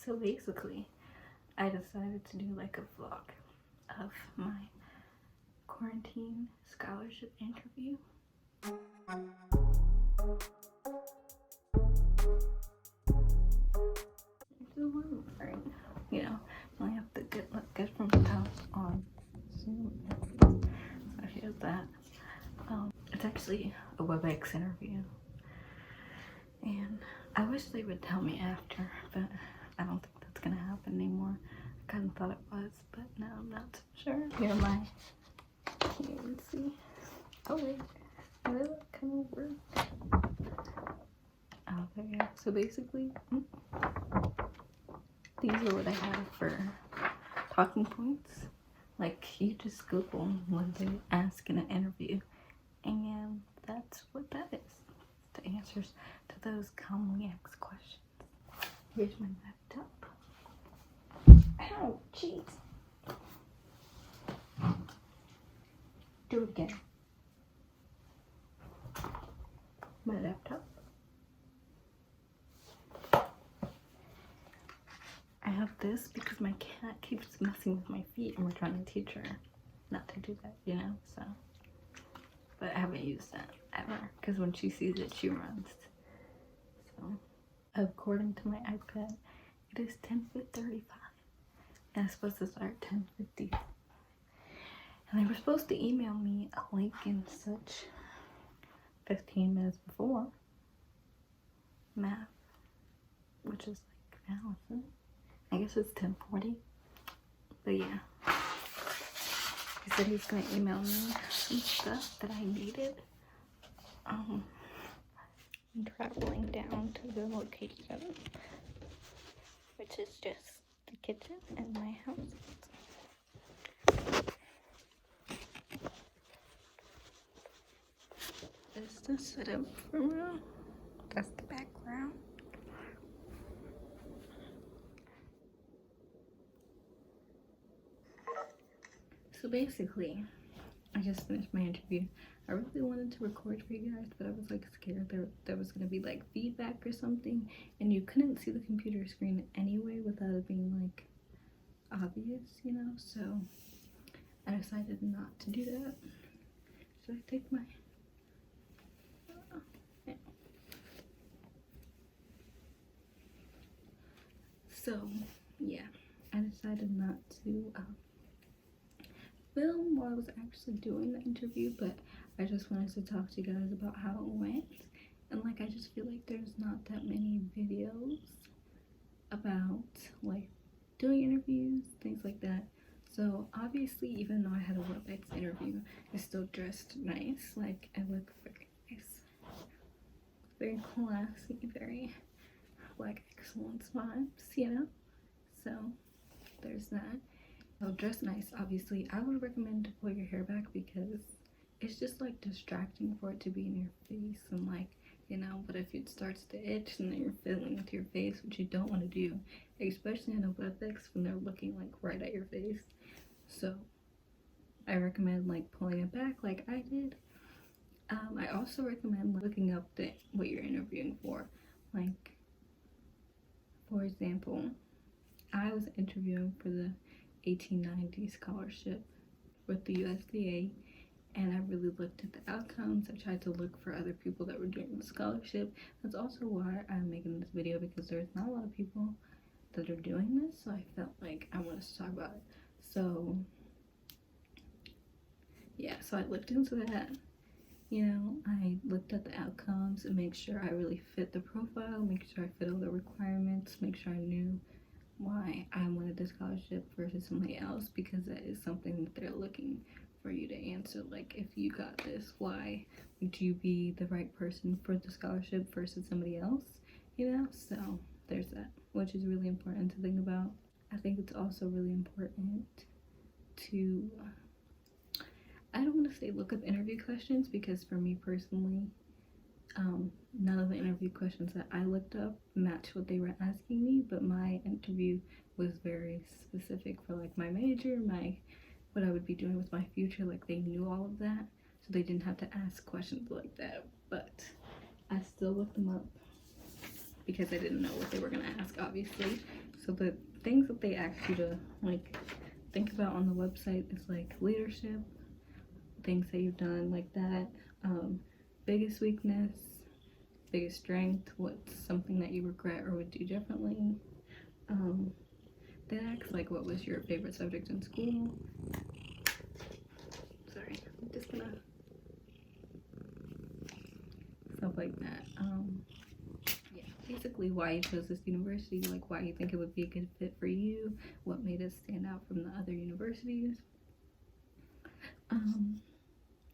So basically, I decided to do like a vlog of my quarantine scholarship interview. This is what I'm wearing. You know, I have to look good from the house on Zoom. So here's that. It's actually a WebEx interview. And I wish they would tell me after, but I don't think that's gonna happen anymore. I kind of thought it was, but now I'm not so sure. Here am I. Can't even see. Oh wait, will it kind of work? Oh, there you go. So basically, these are what I have for talking points. Like, you just Google what they ask in an interview, and that's what that is. The answers to those commonly asked questions. Here's my laptop. Ow, jeez. Do it again. My laptop. I have this because my cat keeps messing with my feet and we're trying to teach her not to do that, you know, so. But I haven't used that ever because when she sees it, she runs. So, according to my iPad, it is 10:35 and it's supposed to start 10:50. And they were supposed to email me a link and such 15 minutes before math, which is like now, isn't it? I guess it's 10:40. But yeah. He said he's gonna email me some stuff that I needed. I'm traveling down to the location, which is just the kitchen and my house. This is the setup for now. That's the background. So basically, I just finished my interview. I really wanted to record for you guys, but I was like scared there was gonna be like feedback or something, and you couldn't see the computer screen anyway without it being like obvious, you know. So I decided not to do that. Should I take my yeah. So yeah, I decided not to film while I was actually doing the interview, but I just wanted to talk to you guys about how it went. And like, I just feel like there's not that many videos about like doing interviews, things like that. So obviously, even though I had a WebEx interview, I still dressed nice. Like, I look very nice, very classy, very like excellence vibes, you know. So there's that. So dress nice, obviously. I would recommend to pull your hair back because it's just like distracting for it to be in your face, and like, you know, what if it starts to itch and then you're fiddling with your face, which you don't want to do, especially in a WebEx when they're looking like right at your face. So I recommend like pulling it back like I did. I also recommend looking up what you're interviewing for. Like, for example, I was interviewing for the 1890 scholarship with the USDA, and I really looked at the outcomes. I tried to look for other people that were doing the scholarship. That's also why I'm making this video, because there's not a lot of people that are doing this, so I felt like I wanted to talk about it. So yeah, so I looked into that. You know, I looked at the outcomes and make sure I really fit the profile, make sure I fit all the requirements, make sure I knew why I wanted the scholarship versus somebody else, because that is something that they're looking for you to answer. Like, if you got this, why would you be the right person for the scholarship versus somebody else, you know? So there's that, which is really important to think about. I think it's also really important to, I don't want to say look up interview questions, because for me personally, none of the interview questions that I looked up match what they were asking me, but my interview was very specific for like my major, what I would be doing with my future. Like, they knew all of that, so they didn't have to ask questions like that. But I still looked them up because I didn't know what they were gonna ask, obviously. So the things that they ask you to like think about on the website is like leadership, things that you've done like that, biggest weakness, biggest strength, what's something that you regret or would do differently. They ask like what was your favorite subject in school. Sorry, I'm just gonna stuff like that. Yeah, basically why you chose this university, like why you think it would be a good fit for you, what made it stand out from the other universities.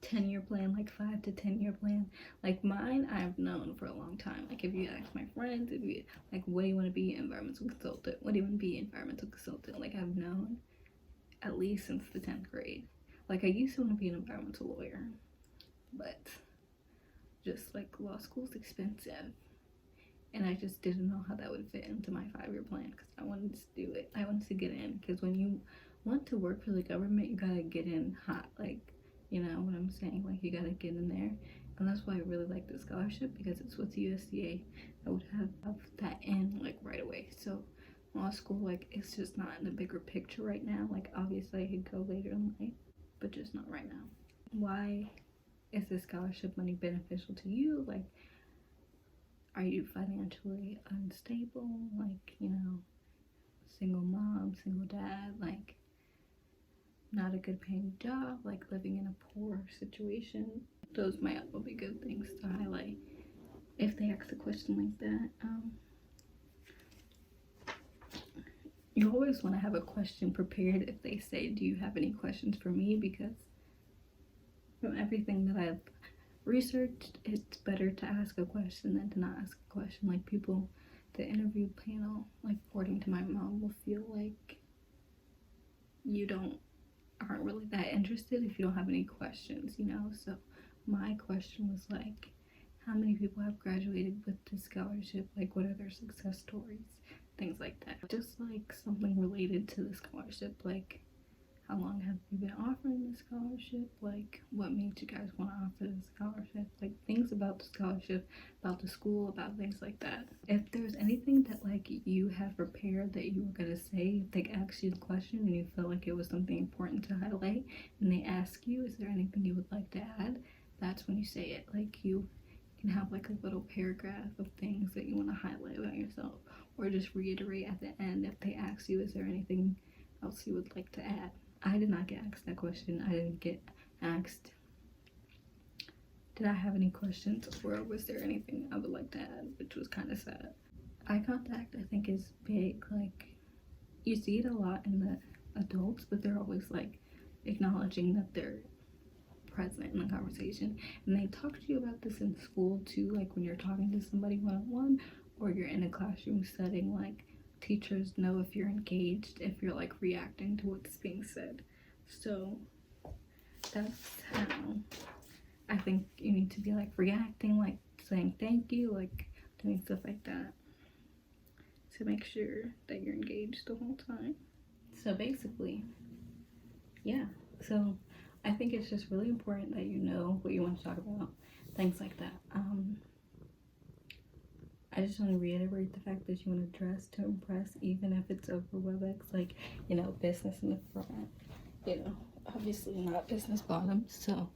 10-year plan, like 5 to 10-year plan. Like mine, I've known for a long time. Like if you ask my friends, if you like, what do you want to be? Environmental consultant. What do you want to be? Environmental consultant. Like I've known at least since the 10th grade. Like I used to want to be an environmental lawyer, but just like law school's expensive, and I just didn't know how that would fit into my 5-year plan because I wanted to do it. I wanted to get in because when you want to work for the government, you gotta get in hot. Like, you know what I'm saying? Like you gotta get in there, and that's why I really like the scholarship because it's with USDA. I would have that in like right away. So law school, like it's just not in the bigger picture right now. Like obviously I could go later in life, but just not right now. Why is this scholarship money beneficial to you? Like, are you financially unstable? Like, you know, single mom, single dad, like not a good paying job, like living in a poor situation? Those might all be good things to highlight if they ask a question like that. You always want to have a question prepared if they say, do you have any questions for me? Because from everything that I've researched, it's better to ask a question than to not ask a question. Like people, the interview panel, like according to my mom, will feel like you aren't really that interested if you don't have any questions, you know? So my question was like, how many people have graduated with this scholarship? Like what are their success stories? Things like that. Just like something related to the scholarship, like how long have you been offering the scholarship? Like what made you guys want to offer the scholarship? Like things about the scholarship, about the school, about things like that. If there's anything that like you have prepared that you were gonna say, if they ask you the question and you feel like it was something important to highlight, and they ask you, is there anything you would like to add? That's when you say it. Like you can have like a little paragraph of things that you want to highlight about yourself, or just reiterate at the end if they ask you, is there anything else you would like to add? I did not get asked that question. I didn't get asked, did I have any questions, or was there anything I would like to add, which was kind of sad. Eye contact, I think, is big. Like, you see it a lot in the adults, but they're always like acknowledging that they're present in the conversation. And they talk to you about this in school too, like when you're talking to somebody one-on-one, or you're in a classroom setting. Like teachers know if you're engaged, if you're like reacting to what's being said. So that's how I think you need to be like reacting, like saying thank you, like doing stuff like that to make sure that you're engaged the whole time. So basically, yeah, so I think it's just really important that you know what you want to talk about, things like that. I just want to reiterate the fact that you want to dress to impress, even if it's over WebEx, like, you know, business in the front, you know, obviously not business bottoms. So,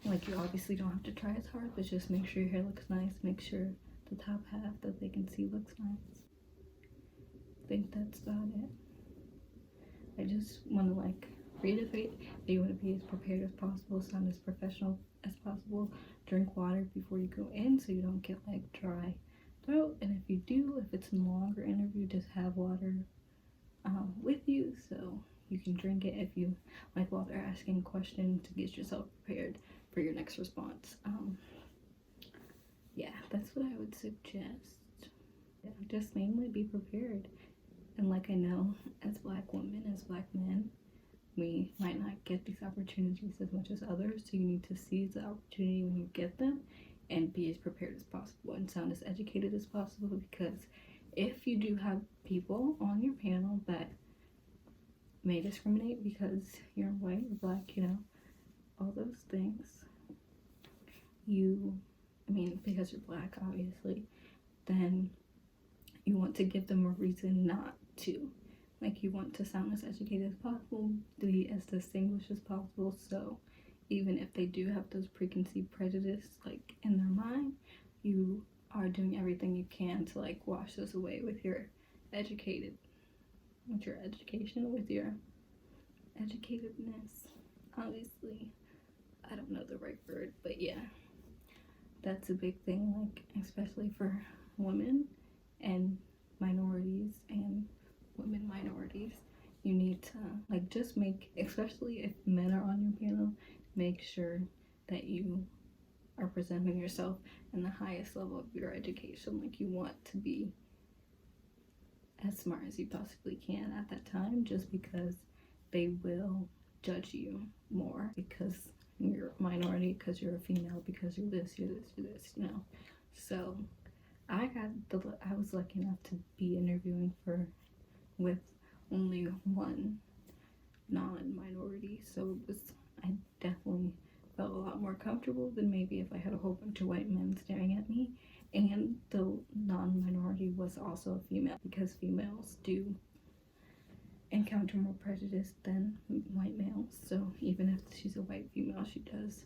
like, you obviously don't have to try as hard, but just make sure your hair looks nice. Make sure the top half that they can see looks nice. I think that's about it. I just want to, like, reiterate that you want to be as prepared as possible, sound as professional as possible. Drink water before you go in so you don't get, like, dry throat, and if you do, if it's a longer interview, just have water with you so you can drink it if you like while they're asking a question, to get yourself prepared for your next response. Yeah, that's what I would suggest. Yeah, just mainly be prepared. And like, I know as Black women, as Black men, we might not get these opportunities as much as others, so you need to seize the opportunity when you get them and be as prepared as possible and sound as educated as possible, because if you do have people on your panel that may discriminate because you're white or Black, you know, all those things, because you're Black, obviously, then you want to give them a reason not too. Like, you want to sound as educated as possible, be as distinguished as possible, so even if they do have those preconceived prejudice, like, in their mind, you are doing everything you can to, like, wash those away with your education, with your educatedness. Obviously, I don't know the right word, but yeah, that's a big thing, like, especially for women and minorities and women minorities. You need to, like, just make, especially if men are on your panel, make sure that you are presenting yourself in the highest level of your education. Like, you want to be as smart as you possibly can at that time, just because they will judge you more because you're a minority, because you're a female, because you're this, you know. So I was lucky enough to be interviewing with only one non-minority, so I definitely felt a lot more comfortable than maybe if I had a whole bunch of white men staring at me. And the non-minority was also a female, because females do encounter more prejudice than white males. So even if she's a white female, she does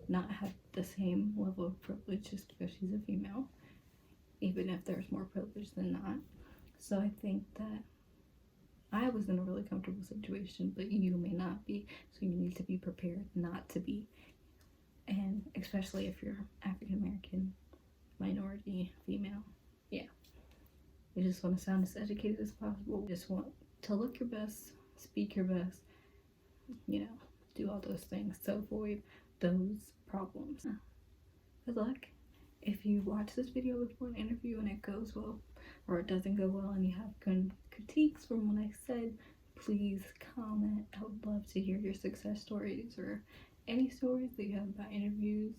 not have the same level of privilege just because she's a female, even if there's more privilege than not. So I think that I was in a really comfortable situation, but you may not be, so you need to be prepared not to be. And especially if you're African American, minority, female, yeah. You just want to sound as educated as possible. You just want to look your best, speak your best, you know, do all those things to avoid those problems. Good luck. If you watch this video before an interview and it goes well, or it doesn't go well, and you have critiques from what I said, please comment. I would love to hear your success stories or any stories that you have about interviews.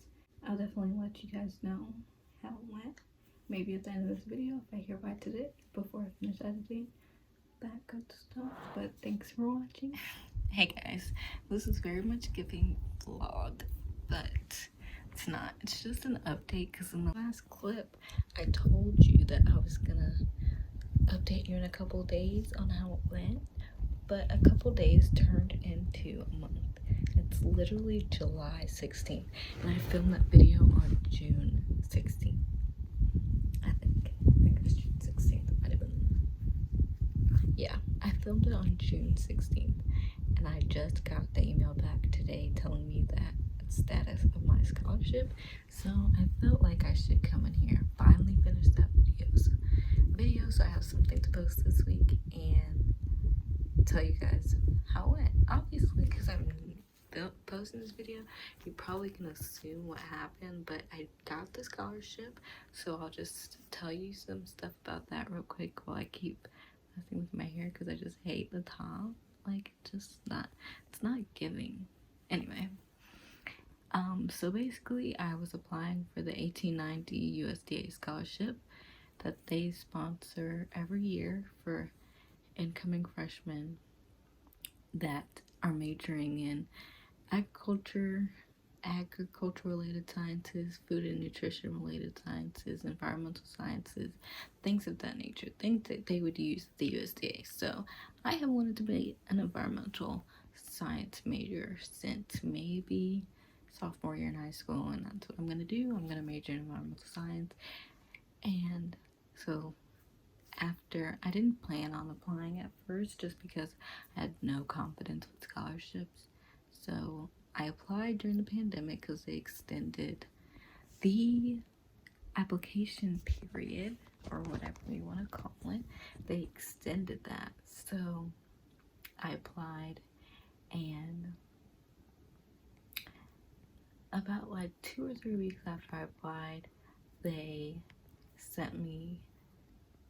I'll definitely let you guys know how it went. Maybe at the end of this video, if I hear back today before I finish editing, that good stuff. But thanks for watching. Hey guys, this is very much giving vlog, but it's not. It's just an update, because in the last clip I told you that I was gonna update you in a couple days on how it went, but a couple days turned into a month. It's literally July 16th, and I filmed that video on June 16th. I think it was June 16th. It might have been. Yeah, I filmed it on June 16th, and I just got the email back today telling me that status of my scholarship. So I felt like I should come in here, finally finish that video, so I have something to post this week and tell you guys how it went. Obviously, because I'm posting this video, you're probably gonna assume what happened, but I got the scholarship, so I'll just tell you some stuff about that real quick while I keep messing with my hair, because I just hate the top. Like, it's not giving. Anyway, so basically I was applying for the 1890 USDA scholarship that they sponsor every year for incoming freshmen that are majoring in agriculture related sciences, food and nutrition related sciences, environmental sciences, things of that nature, things that they would use the USDA. So I have wanted to be an environmental science major since maybe sophomore year in high school, and that's what I'm gonna do. I'm gonna major in environmental science. And so after, I didn't plan on applying at first just because I had no confidence with scholarships. So I applied during the pandemic because they extended the application period, or whatever you want to call it. They extended that. So I applied, and about like 2 or 3 weeks after I applied, they sent me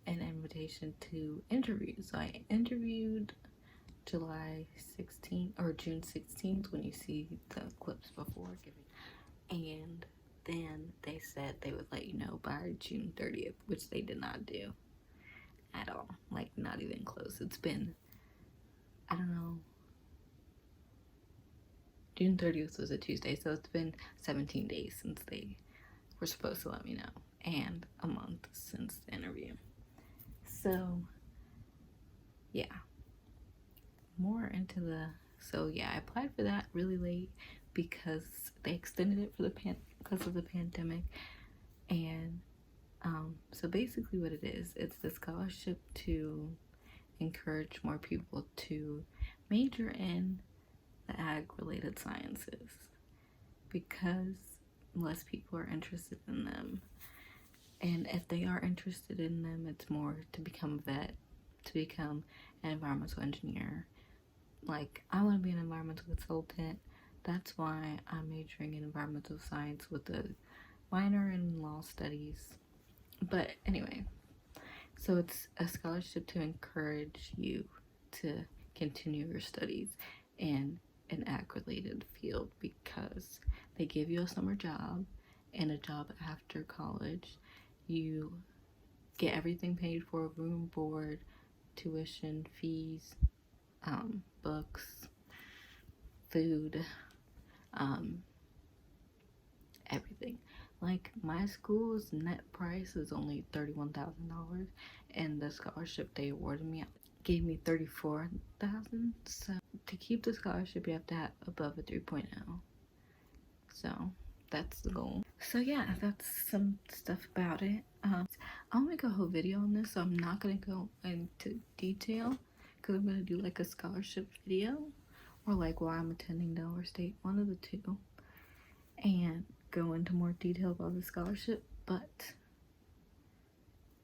an invitation to interview. So I interviewed July 16th or June 16th, when you see the clips before, and then they said they would let you know by June 30th, which they did not do at all. Like, not even close. It's been, I don't know, June 30th was a Tuesday, so it's been 17 days since they were supposed to let me know, and a month since the interview. So yeah, more into the, so yeah, I applied for that really late because they extended it for because of the pandemic. And so basically what it is, it's the scholarship to encourage more people to major in the ag related sciences because less people are interested in them. And if they are interested in them, it's more to become a vet, to become an environmental engineer. Like, I want to be an environmental consultant. That's why I'm majoring in environmental science with a minor in law studies. But anyway, so it's a scholarship to encourage you to continue your studies in an ag related field because they give you a summer job and a job after college. You get everything paid for: room, board, tuition, fees, books, food, everything. Like, my school's net price is only $31,000, and the scholarship they awarded me gave me $34,000. So to keep the scholarship, you have to have above a 3.0. So that's the goal. So yeah, that's some stuff about it. I'll make a whole video on this, so I'm not gonna go into detail because I'm gonna do like a scholarship video or like why I'm attending Delaware State, one of the two, and go into more detail about the scholarship. But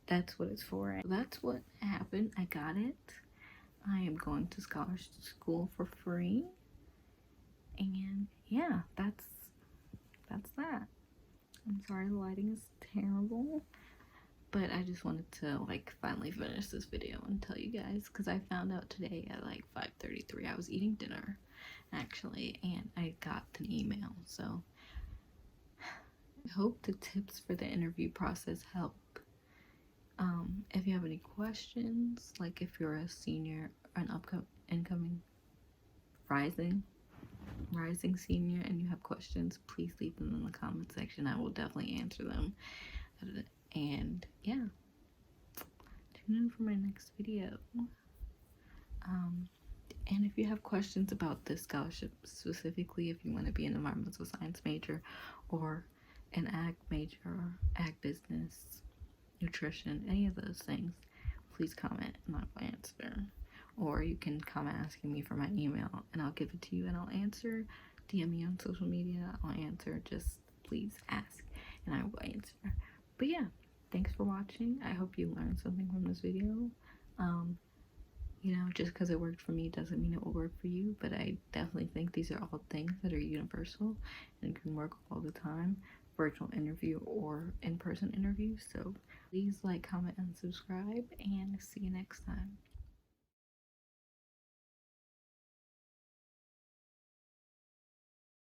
that's what it's for. That's what happened. I got it. I am going to scholarship school for free, and yeah, that's that. I'm sorry the lighting is terrible, but I just wanted to like finally finish this video and tell you guys, because I found out today at like 5:33 I was eating dinner actually, and I got an email. So I hope the tips for the interview process help. If you have any questions, like if you're a senior or an incoming rising senior and you have questions, please leave them in the comment section. I will definitely answer them. And yeah, tune in for my next video. And if you have questions about this scholarship, specifically if you want to be an environmental science major or an ag major or ag business, nutrition, any of those things, please comment and I will answer. Or you can comment asking me for my email and I'll give it to you and I'll answer. DM me on social media, I'll answer. Just please ask and I will answer. But yeah, thanks for watching. I hope you learned something from this video. You know, just because it worked for me doesn't mean it will work for you, but I definitely think these are all things that are universal and can work all the time, virtual interview or in-person interview. So please like, comment, and subscribe, and see you next time.